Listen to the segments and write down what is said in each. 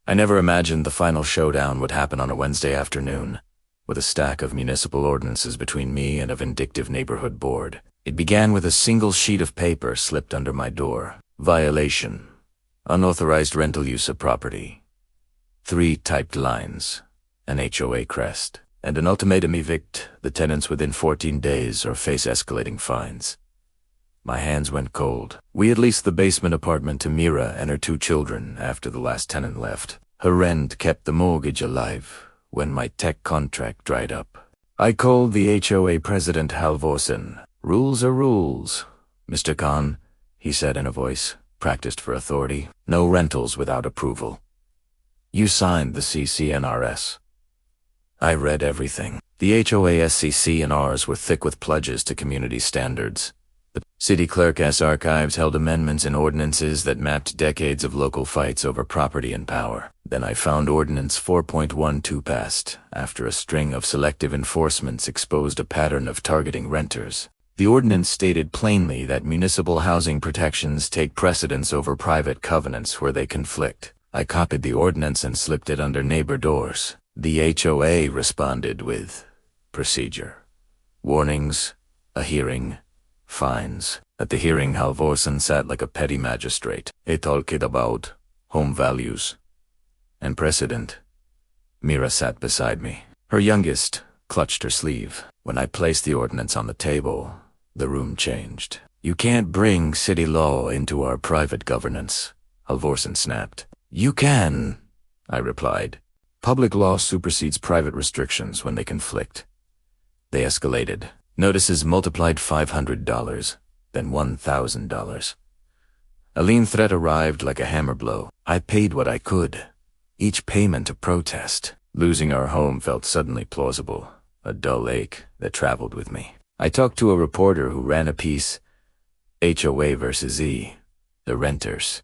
I never imagined the final showdown would happen on a Wednesday afternoon, with a stack of municipal ordinances between me and a vindictive neighborhood board. It began with a single sheet of paper slipped under my door. Violation. Unauthorized rental use of property. 3 typed lines. An HOA crest. And an ultimatum: evict the tenants within 14 days or face escalating fines. My hands went cold. We had leased the basement apartment to Mira and her 2 children after the last tenant left. Her rent kept the mortgage alive when my tech contract dried up. I called the HOA president, Halvorsen. "Rules are rules, Mr. Khan," he said in a voice practiced for authority. "No rentals without approval. You signed the CC&Rs. I read everything. The HOA SCC&Rs were thick with pledges to community standards. The city clerk's archives held amendments and ordinances that mapped decades of local fights over property and power. Then I found Ordinance 4.12 passed, after a string of selective enforcements exposed a pattern of targeting renters. The ordinance stated plainly that municipal housing protections take precedence over private covenants where they conflict. I copied the ordinance and slipped it under neighbor doors. The HOA responded with procedure. Warnings, a hearing, fines. At the hearing, Halvorsen sat like a petty magistrate. He talked about home values and precedent. Mira sat beside me. Her youngest clutched her sleeve. When I placed the ordinance on the table, the room changed. "You can't bring city law into our private governance," Halvorsen snapped. "You can," I replied. "Public law supersedes private restrictions when they conflict." They escalated. Notices multiplied $500, then $1,000. A lean threat arrived like a hammer blow. I paid what I could, each payment a protest. Losing our home felt suddenly plausible, a dull ache that traveled with me. I talked to a reporter who ran a piece, HOA versus E, the renters.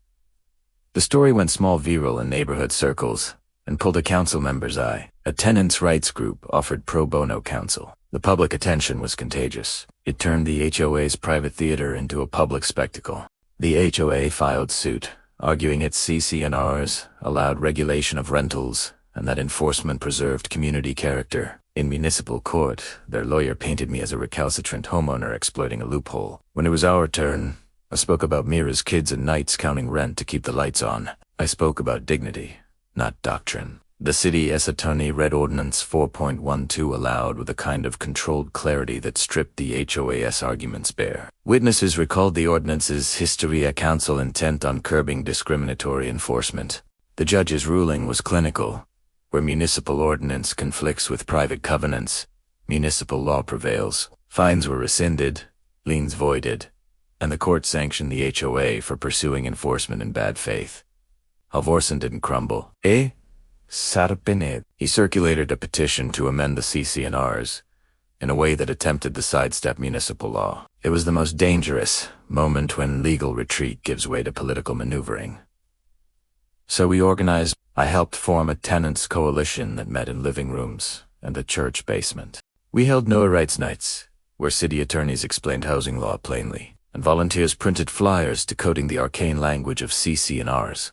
The story went small viral in neighborhood circles and pulled a council member's eye. A tenants' rights group offered pro bono counsel. The public attention was contagious. It turned the HOA's private theater into a public spectacle. The HOA filed suit, arguing its CC&Rs allowed regulation of rentals and that enforcement preserved community character. In municipal court, their lawyer painted me as a recalcitrant homeowner exploiting a loophole. When it was our turn, I spoke about Mira's kids and nights counting rent to keep the lights on. I spoke about dignity, not doctrine. The city's attorney read Ordinance 4.12 aloud with a kind of controlled clarity that stripped the HOA's arguments bare. Witnesses recalled the ordinance's history, a council intent on curbing discriminatory enforcement. The judge's ruling was clinical. Where municipal ordinance conflicts with private covenants, municipal law prevails. Fines were rescinded, liens voided, and the court sanctioned the HOA for pursuing enforcement in bad faith. Halvorsen didn't crumble. He circulated a petition to amend the CC&Rs in a way that attempted to sidestep municipal law. It was the most dangerous moment when legal retreat gives way to political maneuvering. So we organized. I helped form a tenants' coalition that met in living rooms and the church basement. We held NOAA Rights Nights, where city attorneys explained housing law plainly, and volunteers printed flyers decoding the arcane language of CC&Rs.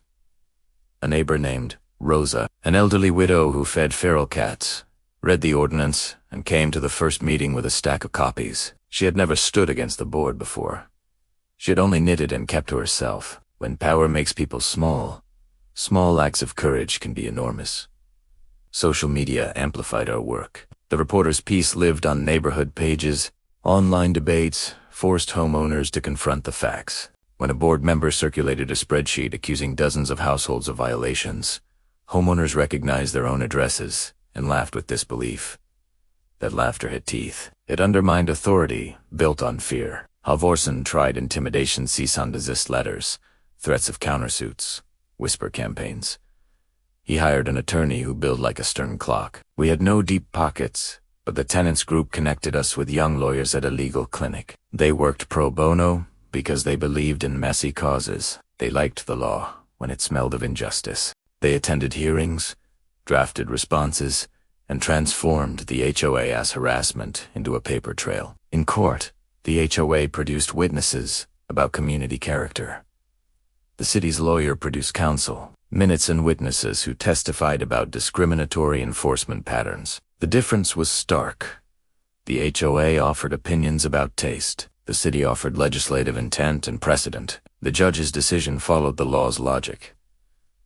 A neighbor named Rosa, an elderly widow who fed feral cats, read the ordinance and came to the first meeting with a stack of copies. She had never stood against the board before. She had only knitted and kept to herself. When power makes people small, small acts of courage can be enormous. Social media amplified our work. The reporter's piece lived on neighborhood pages. Online debates forced homeowners to confront the facts. When a board member circulated a spreadsheet accusing dozens of households of violations, homeowners recognized their own addresses and laughed with disbelief. That laughter hit teeth. It undermined authority, built on fear. Halvorsen tried intimidation, cease and desist letters, threats of countersuits, whisper campaigns. He hired an attorney who billed like a stern clock. We had no deep pockets, but the tenants group connected us with young lawyers at a legal clinic. They worked pro bono because they believed in messy causes. They liked the law when it smelled of injustice. They attended hearings, drafted responses, and transformed the HOA's harassment into a paper trail. In court, the HOA produced witnesses about community character. The city's lawyer produced counsel. minutes and witnesses who testified about discriminatory enforcement patterns. The difference was stark. The HOA offered opinions about taste. The city offered legislative intent and precedent. The judge's decision followed the law's logic.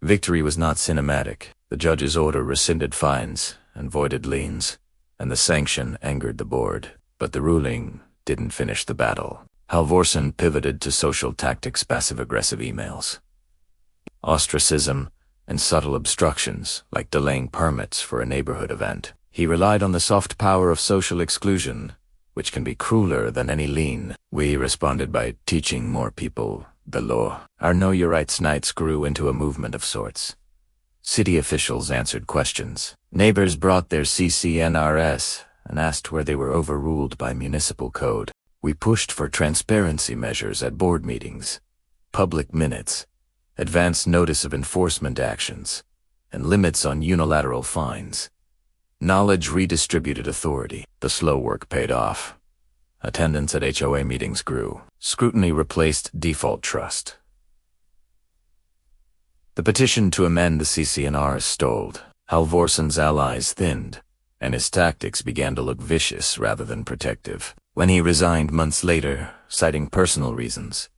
Victory was not cinematic. The judge's order rescinded fines and voided liens, and the sanction angered the board. But the ruling didn't finish the battle. Halvorsen pivoted to social tactics, passive-aggressive emails, ostracism, and subtle obstructions, like delaying permits for a neighborhood event. He relied on the soft power of social exclusion, which can be crueler than any lien. We responded by teaching more people the law. Our Know Your Rights nights grew into a movement of sorts. City officials answered questions. Neighbors brought their CCNRs and asked where they were overruled by municipal code. We pushed for transparency measures at board meetings, public minutes, advance notice of enforcement actions, and limits on unilateral fines. Knowledge redistributed authority. The slow work paid off. Attendance at HOA meetings grew. Scrutiny replaced default trust. The petition to amend the CCNR stalled. Halvorsen's allies thinned, and his tactics began to look vicious rather than protective. When he resigned months later, citing personal reasons,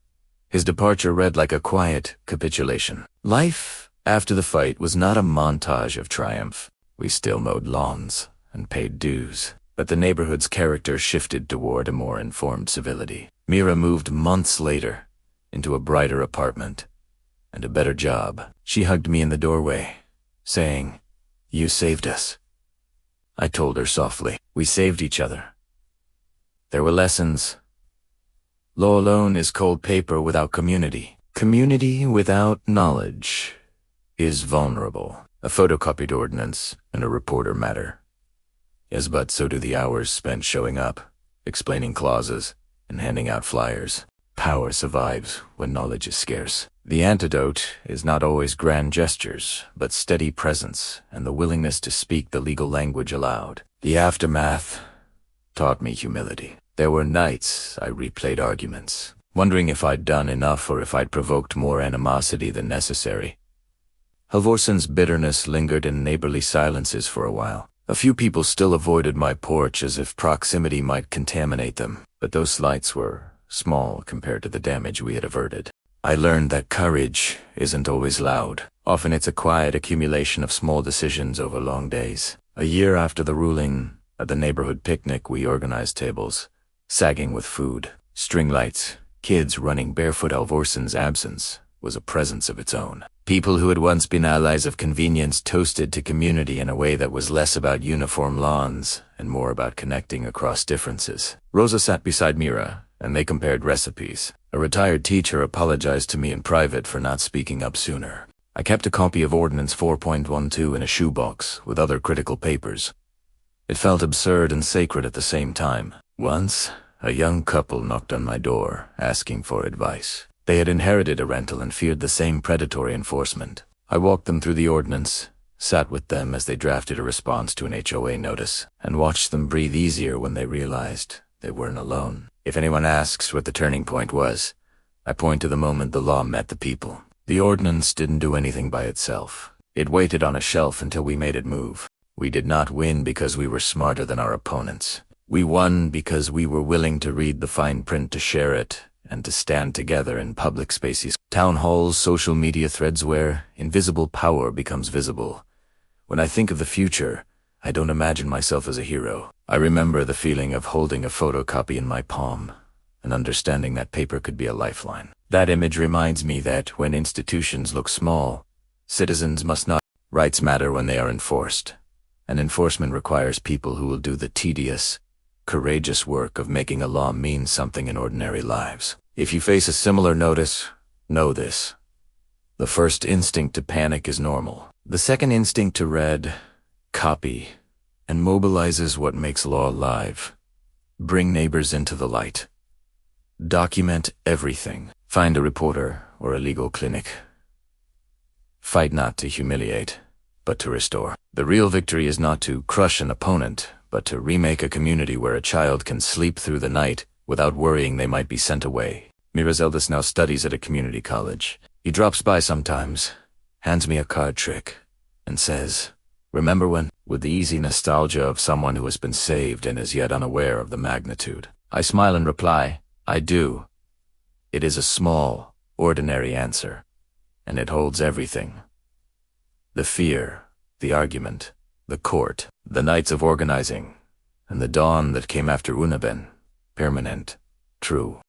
his departure read like a quiet capitulation. Life after the fight was not a montage of triumph. We still mowed lawns and paid dues, but the neighborhood's character shifted toward a more informed civility. Mira moved months later into a brighter apartment and a better job. She hugged me in the doorway, saying, "You saved us." I told her softly, "We saved each other." There were lessons. Law alone is cold paper without community. Community without knowledge is vulnerable. A photocopied ordinance and a reporter matter. Yes, but so do the hours spent showing up, explaining clauses, and handing out flyers. Power survives when knowledge is scarce. The antidote is not always grand gestures, but steady presence and the willingness to speak the legal language aloud. The aftermath taught me humility. There were nights I replayed arguments, wondering if I'd done enough or if I'd provoked more animosity than necessary. Halvorsen's bitterness lingered in neighborly silences for a while. A few people still avoided my porch as if proximity might contaminate them, but those slights were small compared to the damage we had averted. I learned that courage isn't always loud. Often it's a quiet accumulation of small decisions over long days. A year after the ruling, at the neighborhood picnic, we organized tables, sagging with food, string lights, kids running barefoot. Halvorsen's absence was a presence of its own. People who had once been allies of convenience toasted to community in a way that was less about uniform lawns and more about connecting across differences. Rosa sat beside Mira, and they compared recipes. A retired teacher apologized to me in private for not speaking up sooner. I kept a copy of Ordinance 4.12 in a shoebox with other critical papers. It felt absurd and sacred at the same time. Once, a young couple knocked on my door, asking for advice. They had inherited a rental and feared the same predatory enforcement. I walked them through the ordinance, sat with them as they drafted a response to an HOA notice, and watched them breathe easier when they realized they weren't alone. If anyone asks what the turning point was, I point to the moment the law met the people. The ordinance didn't do anything by itself. It waited on a shelf until we made it move. We did not win because we were smarter than our opponents. We won because we were willing to read the fine print, to share it, and to stand together in public spaces. Town halls, social media threads where invisible power becomes visible. When I think of the future, I don't imagine myself as a hero. I remember the feeling of holding a photocopy in my palm and understanding that paper could be a lifeline. That image reminds me that when institutions look small, citizens must not. Rights matter when they are enforced, and enforcement requires people who will do the tedious, courageous work of making a law mean something in ordinary lives. If you face a similar notice, know this. The first instinct to panic is normal. The second instinct to read, copy, and mobilize is what makes law alive. Bring neighbors into the light. Document everything. Find a reporter or a legal clinic. Fight not to humiliate, but to restore. The real victory is not to crush an opponent, but to remake a community where a child can sleep through the night without worrying they might be sent away. Mira's eldest now studies at a community college. He drops by sometimes, hands me a card trick, and says, "Remember when?" with the easy nostalgia of someone who has been saved and is yet unaware of the magnitude. I smile and reply, "I do." It is a small, ordinary answer, and it holds everything. The fear, the argument, the court, the nights of organizing, and the dawn that came after Unaben, permanent, true.